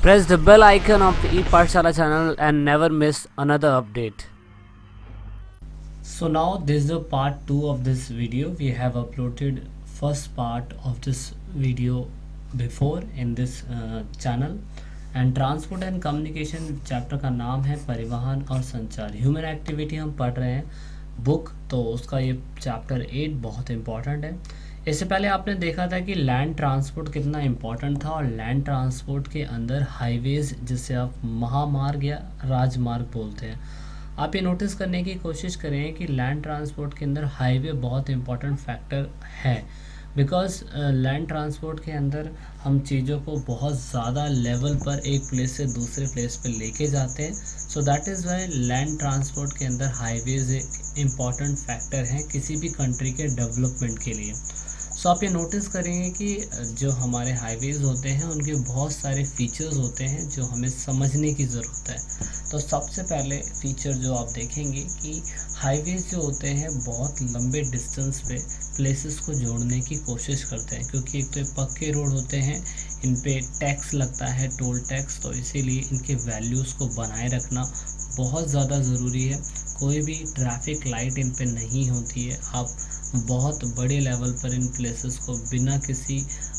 Press the bell icon of the ePathshala channel and never miss another update. So now this is the part 2 of this video. We have uploaded first part of this video before in this channel. And transport and communication chapter का नाम है परिवहन और संचार। Human activity हम पढ़ रहे हैं बुक, तो उसका ये चैप्टर 8 बहुत इम्पॉर्टेंट है। इससे पहले आपने देखा था कि लैंड ट्रांसपोर्ट कितना इम्पॉर्टेंट था, और लैंड ट्रांसपोर्ट के अंदर हाईवेज जिसे आप महामार्ग या राजमार्ग बोलते हैं, आप ये नोटिस करने की कोशिश करें कि लैंड ट्रांसपोर्ट के अंदर हाईवे बहुत इम्पॉर्टेंट फैक्टर है। बिकॉज लैंड ट्रांसपोर्ट के अंदर हम चीज़ों को बहुत ज़्यादा लेवल पर एक प्लेस से दूसरे प्लेस पर लेके जाते हैं। So that is why land transport के अंदर हाईवेज एक इम्पॉर्टेंट फैक्टर है किसी भी कंट्री के डेवलपमेंट के लिए। सो आप ये नोटिस करेंगे कि जो हमारे हाईवेज़ होते हैं उनके बहुत सारे फीचर्स होते हैं जो हमें समझने की ज़रूरत है। तो सबसे पहले फीचर जो आप देखेंगे कि हाईवेज़ जो होते हैं बहुत लंबे डिस्टेंस पे प्लेसेस को जोड़ने की कोशिश करते हैं, क्योंकि एक तो पक्के रोड होते हैं, इन पे टैक्स लगता है, टोल टैक्स, तो इसीलिए इनके वैल्यूज़ को बनाए रखना बहुत ज़्यादा ज़रूरी है। कोई भी ट्रैफिक लाइट इन पे नहीं होती है। आप बहुत बड़े लेवल पर इन प्लेसेस को बिना किसी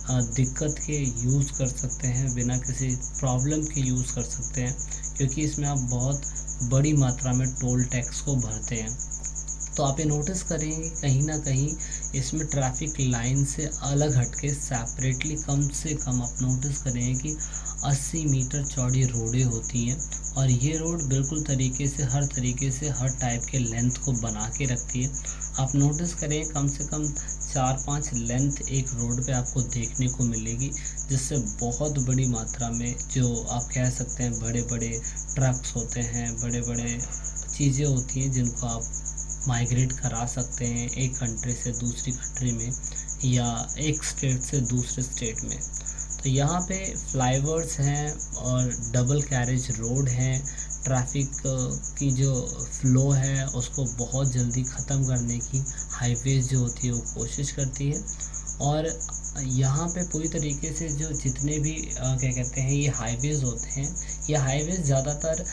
दिक्कत के यूज़ कर सकते हैं, बिना किसी प्रॉब्लम के यूज़ कर सकते हैं, क्योंकि इसमें आप बहुत बड़ी मात्रा में टोल टैक्स को भरते हैं। तो आप ये नोटिस करेंगे कहीं ना कहीं इसमें ट्रैफिक लाइन से अलग हटके सेपरेटली कम से कम आप नोटिस करेंगे कि 80 मीटर चौड़ी रोडें होती हैं, और ये रोड बिल्कुल तरीके से हर टाइप के लेंथ को बना के रखती है। आप नोटिस करें कम से कम 4-5 लेंथ एक रोड पे आपको देखने को मिलेगी, जिससे बहुत बड़ी मात्रा में जो आप कह सकते हैं बड़े बड़े ट्रक्स होते हैं, बड़े बड़े चीज़ें होती हैं जिनको आप माइग्रेट करा सकते हैं एक कंट्री से दूसरी कंट्री में या एक स्टेट से दूसरे स्टेट में। तो यहाँ पे फ्लाईओवर्स हैं और डबल कैरेज रोड हैं। ट्रैफिक की जो फ्लो है उसको बहुत जल्दी ख़त्म करने की हाईवेज जो होती है वो कोशिश करती है। और यहाँ पे पूरी तरीके से जो जितने भी क्या कहते हैं ये हाईवेज होते हैं, ये हाईवेज ज़्यादातर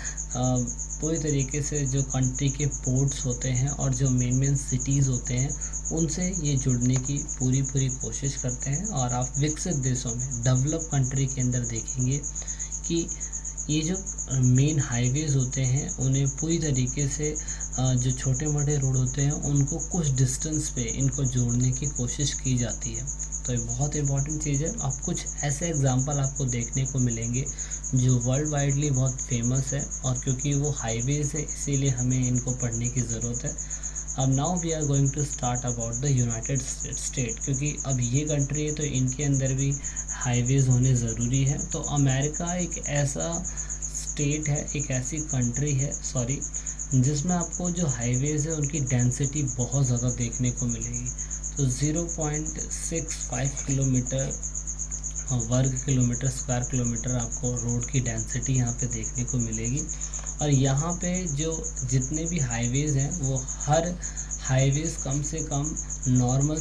पूरी तरीके से जो कंट्री के पोर्ट्स होते हैं और जो मेन सिटीज़ होते हैं उनसे ये जुड़ने की पूरी कोशिश करते हैं। और आप विकसित देशों में डेवलप कंट्री के अंदर देखेंगे कि ये जो मेन हाईवेज होते हैं उन्हें पूरी तरीके से जो छोटे मोटे रोड होते हैं उनको कुछ डिस्टेंस पे इनको जोड़ने की कोशिश की जाती है। तो ये बहुत इंपॉर्टेंट चीज़ है। अब कुछ ऐसे एग्जांपल आपको देखने को मिलेंगे जो वर्ल्ड वाइडली बहुत फेमस है, और क्योंकि वो हाईवेज है इसीलिए हमें इनको पढ़ने की ज़रूरत है। अब now we are going to start about the United State, क्योंकि अब ये कंट्री है तो इनके अंदर भी हाईवेज होने ज़रूरी है। तो अमेरिका एक ऐसा स्टेट है, एक ऐसी कंट्री है जिसमें आपको जो हाईवेज है उनकी डेंसिटी बहुत ज़्यादा देखने को मिलेगी। तो 0.65 किलोमीटर स्क्वायर किलोमीटर आपको रोड की डेंसिटी यहाँ पे देखने को मिलेगी। और यहाँ पे जो जितने भी हाईवेज़ हैं वो हर हाईवेज़ कम से कम नॉर्मल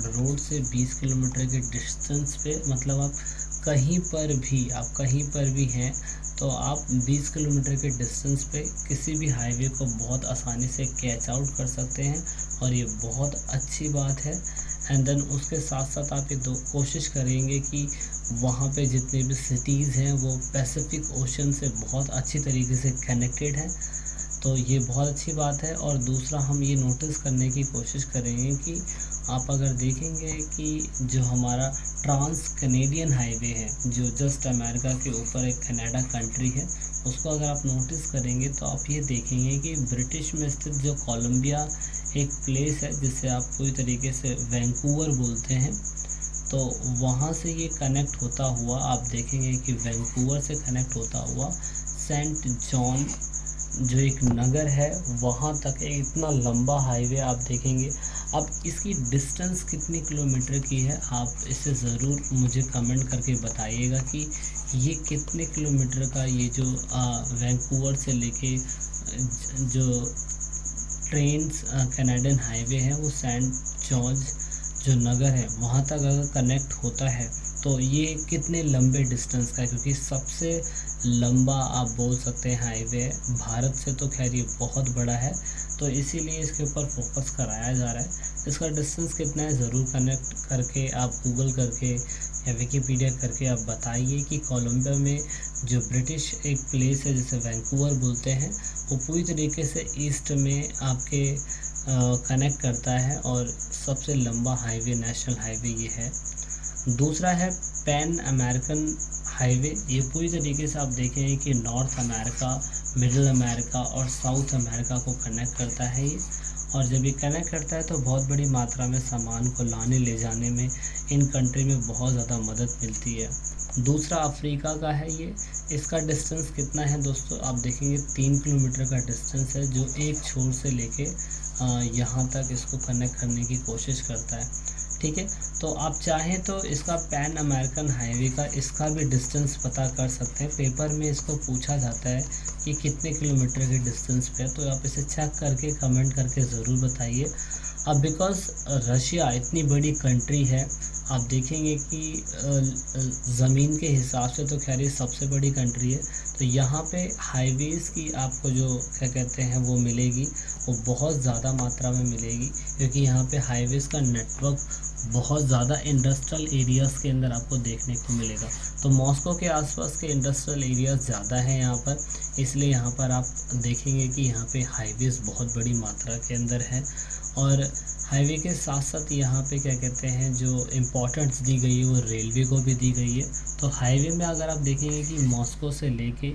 रोड से 20 किलोमीटर के डिस्टेंस पे, मतलब आप कहीं पर भी हैं तो आप 20 किलोमीटर के डिस्टेंस पे किसी भी हाईवे को बहुत आसानी से कैच आउट कर सकते हैं, और ये बहुत अच्छी बात है। एंड देन उसके साथ साथ आप ये कोशिश करेंगे कि वहाँ पे जितने भी सिटीज़ हैं वो पैसिफिक ओशन से बहुत अच्छी तरीके से कनेक्टेड हैं, तो ये बहुत अच्छी बात है। और दूसरा हम ये नोटिस करने की कोशिश करेंगे कि आप अगर देखेंगे कि जो हमारा ट्रांस कैनेडियन हाईवे है जो जस्ट अमेरिका के ऊपर एक कनाडा कंट्री है, उसको अगर आप नोटिस करेंगे तो आप ये देखेंगे कि ब्रिटिश में स्थित जो कोलंबिया एक प्लेस है जिसे आप पूरी तरीके से वैंकूवर बोलते हैं, तो वहाँ से ये कनेक्ट होता हुआ आप देखेंगे कि वैंकूवर से कनेक्ट होता हुआ सेंट जॉन जो एक नगर है वहाँ तक एक इतना लंबा हाईवे आप देखेंगे। अब इसकी डिस्टेंस कितनी किलोमीटर की है आप इसे ज़रूर मुझे कमेंट करके बताइएगा कि ये कितने किलोमीटर का ये जो वैंकूवर से लेके जो ट्रेन्स कैनेडियन हाईवे है वो सेंट जॉर्ज जो नगर है वहाँ तक अगर कनेक्ट होता है तो ये कितने लंबे डिस्टेंस का है, क्योंकि सबसे लंबा आप बोल सकते हैं हाईवे है भारत से, तो खैर ये बहुत बड़ा है, तो इसीलिए इसके ऊपर फोकस कराया जा रहा है। इसका डिस्टेंस कितना है ज़रूर कनेक्ट करके आप गूगल करके या विकीपीडिया करके आप बताइए कि कोलंबिया में जो ब्रिटिश एक प्लेस है जिसे वैंकूवर बोलते हैं, वो पूरी तरीके से ईस्ट में आपके कनेक्ट करता है और सबसे लंबा हाईवे, नेशनल हाईवे ये है। दूसरा है पैन अमेरिकन हाईवे। ये पूरी तरीके से आप देखें कि नॉर्थ अमेरिका, मिडिल अमेरिका और साउथ अमेरिका को कनेक्ट करता है ये, और जब ये कनेक्ट करता है तो बहुत बड़ी मात्रा में सामान को लाने ले जाने में इन कंट्री में बहुत ज़्यादा मदद मिलती है। दूसरा अफ्रीका का है ये। इसका डिस्टेंस कितना है दोस्तों, आप देखेंगे 3 किलोमीटर का डिस्टेंस है, जो एक छोर से लेके यहाँ तक इसको कनेक्ट करने की कोशिश करता है। ठीक है, तो आप चाहें तो इसका पैन अमेरिकन हाईवे का इसका भी डिस्टेंस पता कर सकते हैं। पेपर में इसको पूछा जाता है कि कितने किलोमीटर के डिस्टेंस पे है, तो आप इसे चेक करके कमेंट करके ज़रूर बताइए। अब बिकॉज़ रशिया इतनी बड़ी कंट्री है, आप देखेंगे कि ज़मीन के हिसाब से तो खैर ये सबसे बड़ी कंट्री है, तो यहाँ पे हाईवेज़ की आपको जो क्या कहते हैं वो मिलेगी, वो बहुत ज़्यादा मात्रा में मिलेगी, क्योंकि यहाँ पे हाईवेज़ का नेटवर्क बहुत ज़्यादा इंडस्ट्रियल एरियाज़ के अंदर आपको देखने को मिलेगा। तो मॉस्को के आसपास के इंडस्ट्रियल एरियाज़ ज़्यादा हैं यहाँ पर, इसलिए यहाँ पर आप देखेंगे कि यहाँ पे हाईवेज़ बहुत बड़ी मात्रा के अंदर है। और हाईवे के साथ साथ यहाँ पे क्या कहते हैं जो इम्पोर्टेंस दी गई है वो रेलवे को भी दी गई है। तो हाईवे में अगर आप देखेंगे कि मॉस्को से लेके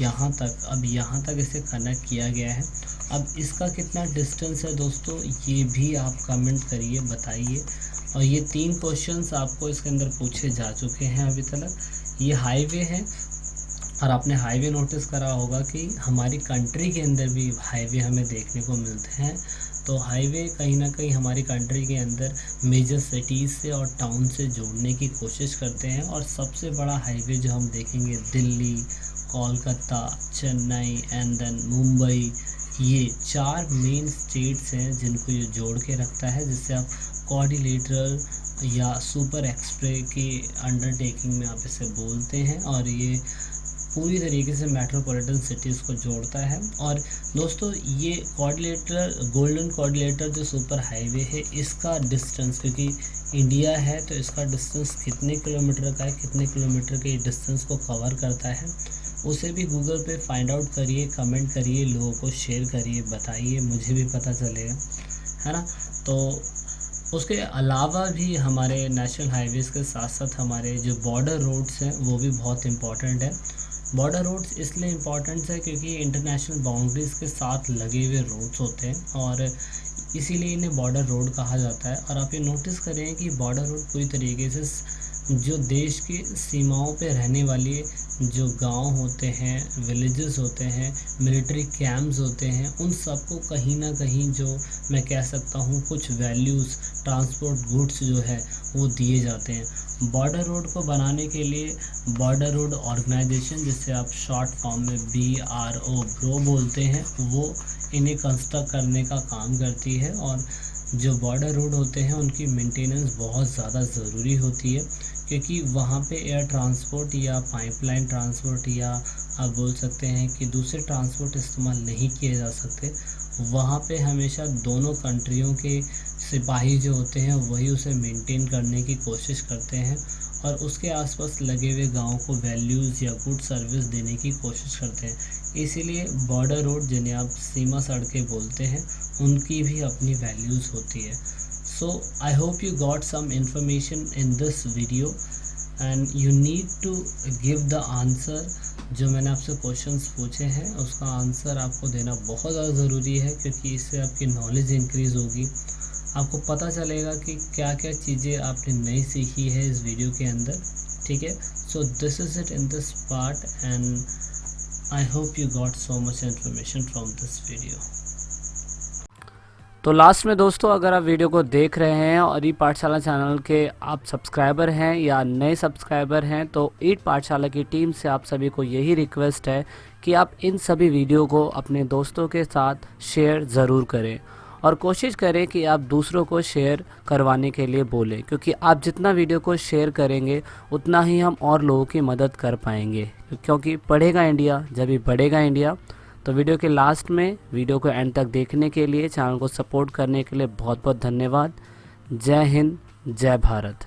यहाँ तक, अब यहाँ तक इसे कनेक्ट किया गया है। अब इसका कितना डिस्टेंस है दोस्तों, ये भी आप कमेंट करिए, बताइए। और ये 3 क्वेश्चंस आपको इसके अंदर पूछे जा चुके हैं अभी तक। ये हाईवे है, और आपने हाईवे नोटिस करा होगा कि हमारी कंट्री के अंदर भी हाईवे हमें देखने को मिलते हैं। तो हाईवे कहीं ना कहीं हमारी कंट्री के अंदर मेजर सिटीज़ से और टाउन से जोड़ने की कोशिश करते हैं। और सबसे बड़ा हाईवे जो हम देखेंगे दिल्ली, कोलकाता, चेन्नई एंड देन मुंबई, ये 4 मेन स्टेट्स हैं जिनको ये जोड़ के रखता है, जिससे आप कोऑर्डिनेटर या सुपर एक्सप्रेस की अंडरटेकिंग में आप इसे बोलते हैं। और ये पूरी तरीके से मेट्रोपॉलिटन सिटीज़ को जोड़ता है। और दोस्तों ये कोऑर्डिनेटर, गोल्डन कोऑर्डिनेटर जो सुपर हाईवे है, इसका डिस्टेंस, क्योंकि इंडिया है तो इसका डिस्टेंस कितने किलोमीटर का है, कितने किलोमीटर के डिस्टेंस को कवर करता है, उसे भी गूगल पे फाइंड आउट करिए, कमेंट करिए, लोगों को शेयर करिए, बताइए, मुझे भी पता चलेगा, है ना। तो उसके अलावा भी हमारे नेशनल हाईवेज़ के साथ साथ हमारे जो बॉर्डर रोड्स हैं वो भी बहुत इम्पॉर्टेंट है। बॉर्डर रोड्स इसलिए इम्पॉर्टेंट है क्योंकि इंटरनेशनल बाउंड्रीज़ के साथ लगे हुए रोड्स होते हैं, और इसीलिए इन्हें बॉर्डर रोड कहा जाता है। और आप ये नोटिस करें कि बॉर्डर रोड पूरी तरीके से जो देश की सीमाओं पे रहने वाली जो गांव होते हैं, विलेजेस होते हैं, मिलिट्री कैंप्स होते हैं, उन सबको कहीं ना कहीं जो मैं कह सकता हूँ कुछ वैल्यूज़, ट्रांसपोर्ट गुड्स जो है वो दिए जाते हैं। बॉर्डर रोड को बनाने के लिए बॉर्डर रोड ऑर्गेनाइजेशन, जिसे आप शॉर्ट फॉर्म में BRO बोलते हैं, वो इन्हें कंस्ट्रक्ट करने का काम करती है। और जो बॉर्डर रोड होते हैं उनकी मेंटेनेंस बहुत ज़्यादा ज़रूरी होती है, क्योंकि वहाँ पे एयर ट्रांसपोर्ट या पाइपलाइन ट्रांसपोर्ट या आप बोल सकते हैं कि दूसरे ट्रांसपोर्ट इस्तेमाल नहीं किए जा सकते। वहाँ पे हमेशा दोनों कंट्रियों के सिपाही जो होते हैं वही उसे मेंटेन करने की कोशिश करते हैं, और उसके आसपास लगे हुए गाँव को वैल्यूज़ या गुड सर्विस देने की कोशिश करते हैं। इसीलिए बॉर्डर रोड, जिन्हें आप सीमा सड़कें बोलते हैं, उनकी भी अपनी वैल्यूज़ होती है। So I hope you got some information in this video and you need to give the answer। जो मैंने आपसे क्वेश्चंस पूछे हैं उसका आंसर आपको देना बहुत ज़्यादा ज़रूरी है, क्योंकि इससे आपकी नॉलेज इंक्रीज़ होगी। आपको पता चलेगा कि क्या क्या चीज़ें आपने नई सीखी है इस वीडियो के अंदर। ठीक है, so this is it in this part and I hope you got so much information from this video. तो लास्ट में दोस्तों, अगर आप वीडियो को देख रहे हैं और ई पाठशाला चैनल के आप सब्सक्राइबर हैं या नए सब्सक्राइबर हैं, तो ईट पाठशाला की टीम से आप सभी को यही रिक्वेस्ट है कि आप इन सभी वीडियो को अपने दोस्तों के साथ शेयर ज़रूर करें। और कोशिश करें कि आप दूसरों को शेयर करवाने के लिए बोलें, क्योंकि आप जितना वीडियो को शेयर करेंगे उतना ही हम और लोगों की मदद कर पाएंगे, क्योंकि पढ़ेगा इंडिया जब भी बढ़ेगा इंडिया। तो वीडियो के लास्ट में वीडियो को एंड तक देखने के लिए, चैनल को सपोर्ट करने के लिए बहुत बहुत धन्यवाद। जय हिंद, जय भारत।